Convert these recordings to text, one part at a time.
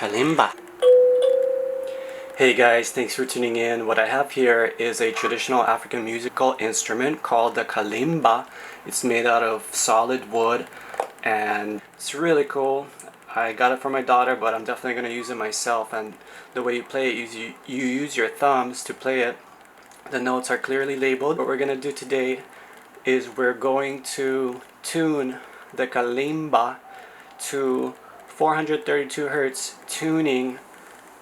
Kalimba. Hey guys, thanks for tuning in. What I have here is a traditional African musical instrument called the kalimba. It's made out of solid wood and it's really cool. I got it for my daughter, but I'm definitely going to use it myself. And the way you play it is you use your thumbs to play it. The notes are clearly labeled. What we're going to do today is we're going to tune the kalimba to 432 Hertz tuning,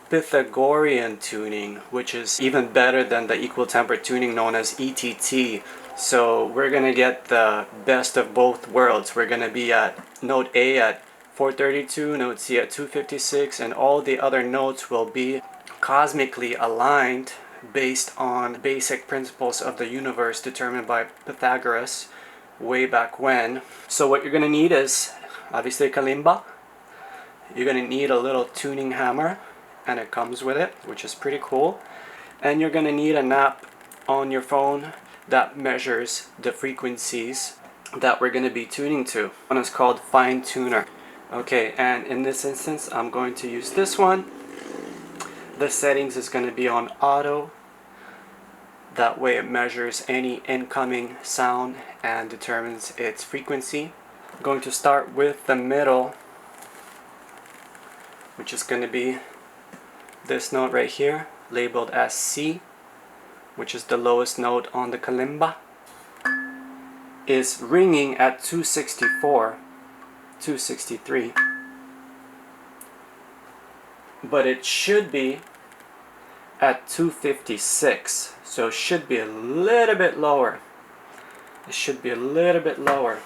Pythagorean tuning, which is even better than the equal temper tuning known as ETT. So we're gonna get the best of both worlds. We're gonna be at note A at 432, note C at 256, and all the other notes will be cosmically aligned based on basic principles of the universe determined by Pythagoras way back when. So what you're gonna need is obviously kalimba. You're gonna need a little tuning hammer, and it comes with it, which is pretty cool. And you're gonna need an app on your phone that measures the frequencies that we're gonna be tuning to. One is called Fine Tuner. Okay, and in this instance, I'm going to use this one. The settings is gonna be on auto. That way it measures any incoming sound and determines its frequency. I'm going to start with the middle, which is going to be this note right here, labeled as C, which is the lowest note on the kalimba. Is ringing at 264, 263, but it should be at 256, so it should be a little bit lower. It should be a little bit lower.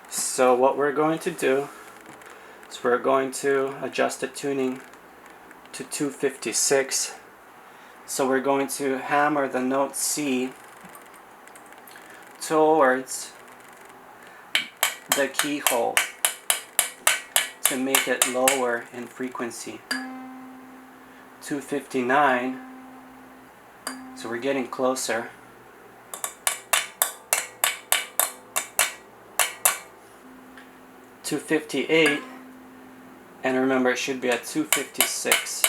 So what we're going to do is we're going to adjust the tuning to 256. So we're going to hammer the note C towards the keyhole to make it lower in frequency. 259. So we're getting closer. 258, and remember it should be at 256.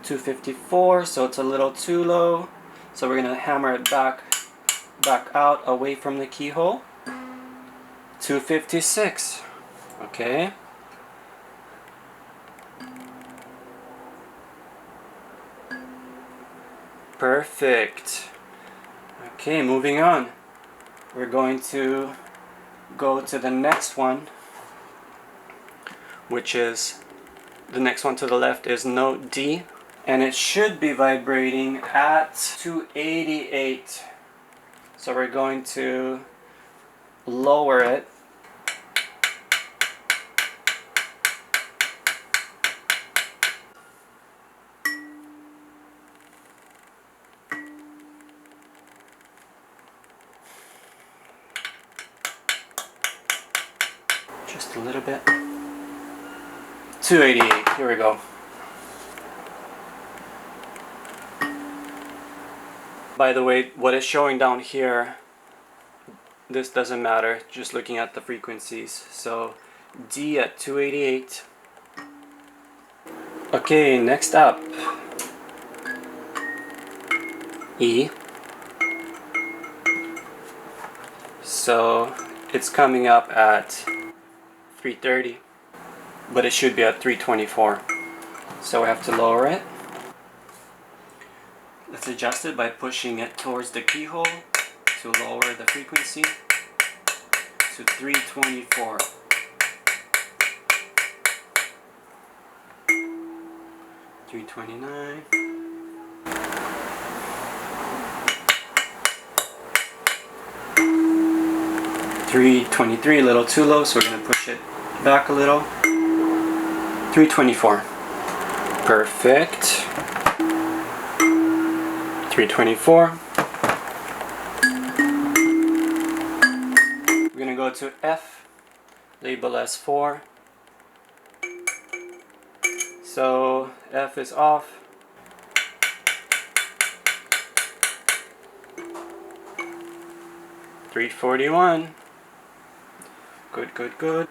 254, so it's a little too low, so we're gonna hammer it back out away from the keyhole. 256. Okay, perfect. Okay, moving on, we're going to go to the next one, which is the next one to the left is note D, and it should be vibrating at 288. So we're going to lower it. Just a little bit. 288, here we go. By the way, what is showing down here, this doesn't matter, just looking at the frequencies. So D at 288. Okay, next up, E. So it's coming up at 330, but it should be at 324. So we have to lower it. Let's adjust it by pushing it towards the keyhole to lower the frequency to 324. 329. $323, a little too low, so we're going to push it back a little. 324. Perfect. 324. We're going to go to F, label as 4. So F is off. 341. Good, good, good.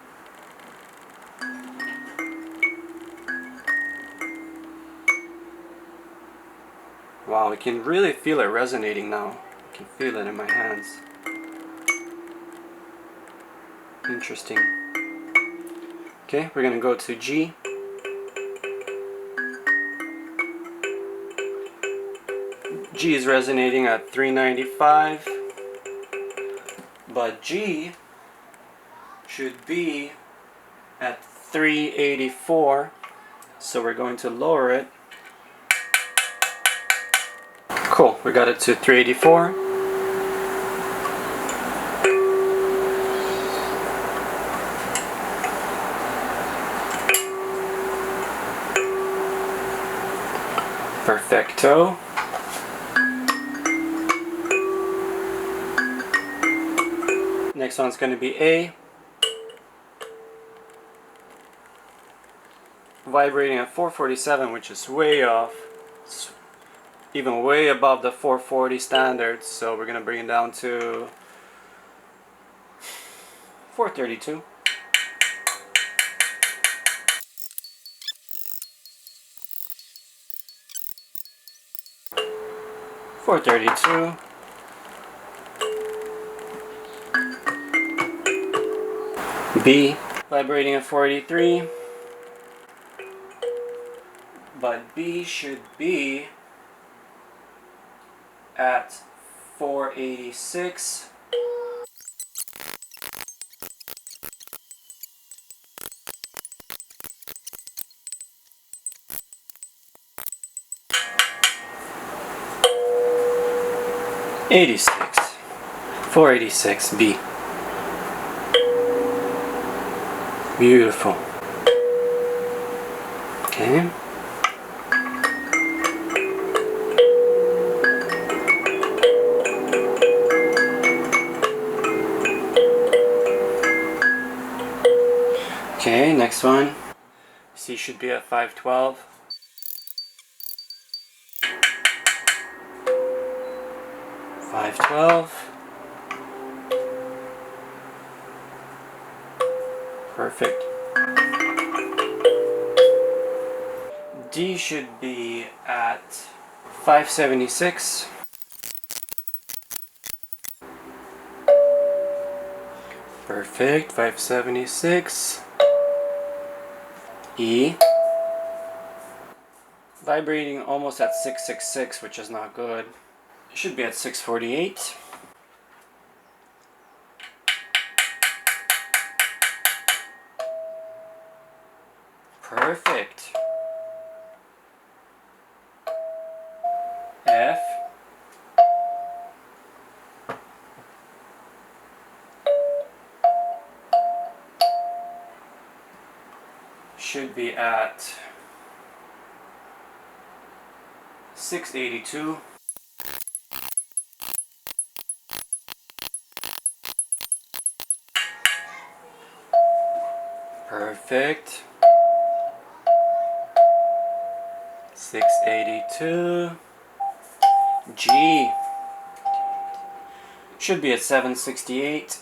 Wow, I can really feel it resonating now. I can feel it in my hands. Interesting. Okay, we're gonna go to G. G is resonating at 395, but G should be at 384, so we're going to lower it. Cool, we got it to 384. Perfecto. Next one's going to be A. Vibrating at 447, which is way off. It's even way above the 440 standards, so we're going to bring it down to 432. B, vibrating at 483, but B should be at 486. '86. 486 B. Beautiful. Okay. Okay, next one. C should be at 512. Perfect. D should be at 576. Perfect, 576. E, vibrating almost at 666, which is not good. It should be at 648. Perfect. F, should be at 682. Perfect. 682. G should be at 768.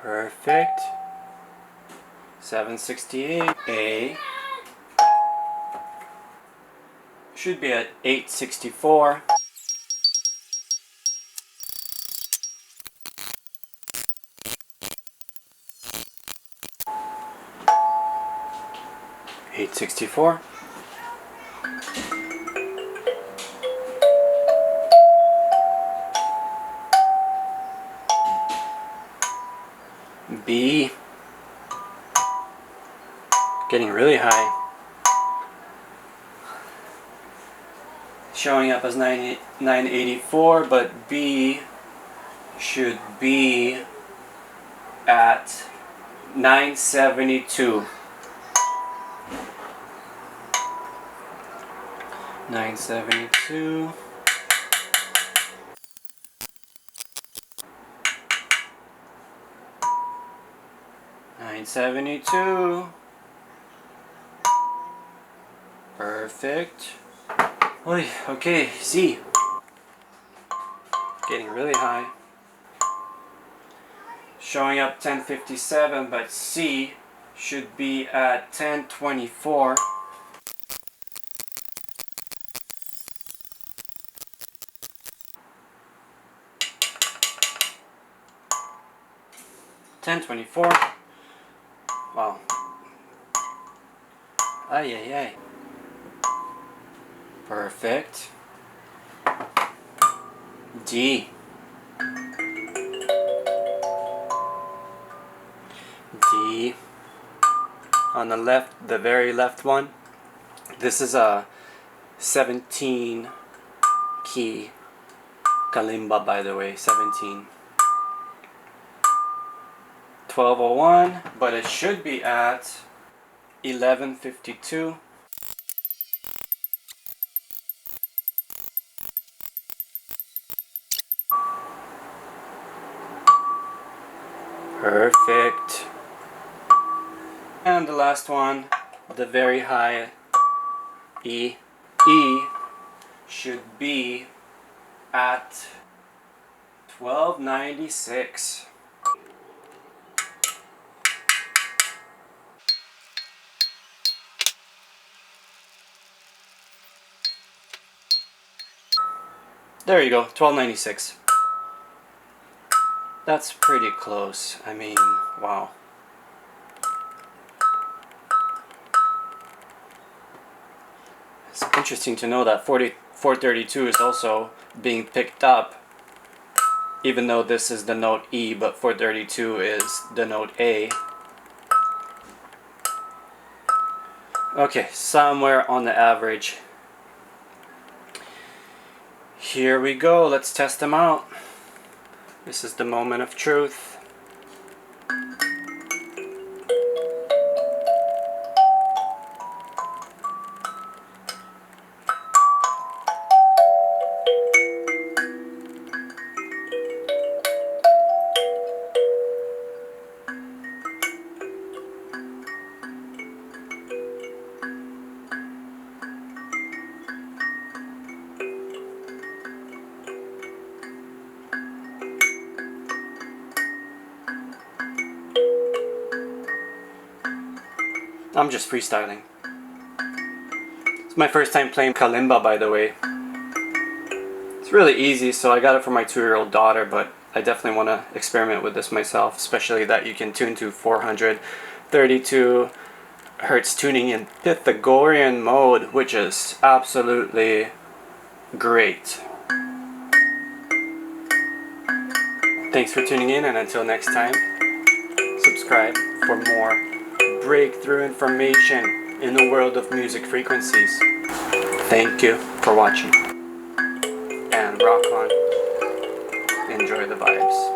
Perfect. 768. A should be at 864. .864. B, getting really high, showing up as 984, but B should be at 972. 972. Perfect. Oy, okay, C. Getting really high. showing up 1057, but C should be at 1024. Wow. Ay, ay, ay. Perfect. D. D. On the left, the very left one. This is a 17 key Kalimba, by the way. 17. 1201, but it should be at 1152. Perfect. And the last one, the very high E. E should be at 1296. There you go, 1296. That's pretty close. I mean, wow. It's interesting to know that 432 is also being picked up, even though this is the note E, but 432 is the note A. Okay, somewhere on the average. Here we go, let's test them out. This is the moment of truth. I'm just freestyling. It's my first time playing Kalimba, by the way. It's really easy, so I got it for my 2-year-old daughter, but I definitely want to experiment with this myself, especially that you can tune to 432 hertz tuning in Pythagorean mode, which is absolutely great. Thanks for tuning in, and until next time, subscribe for more breakthrough information in the world of music frequencies. Thank you for watching, and rock on. Enjoy the vibes.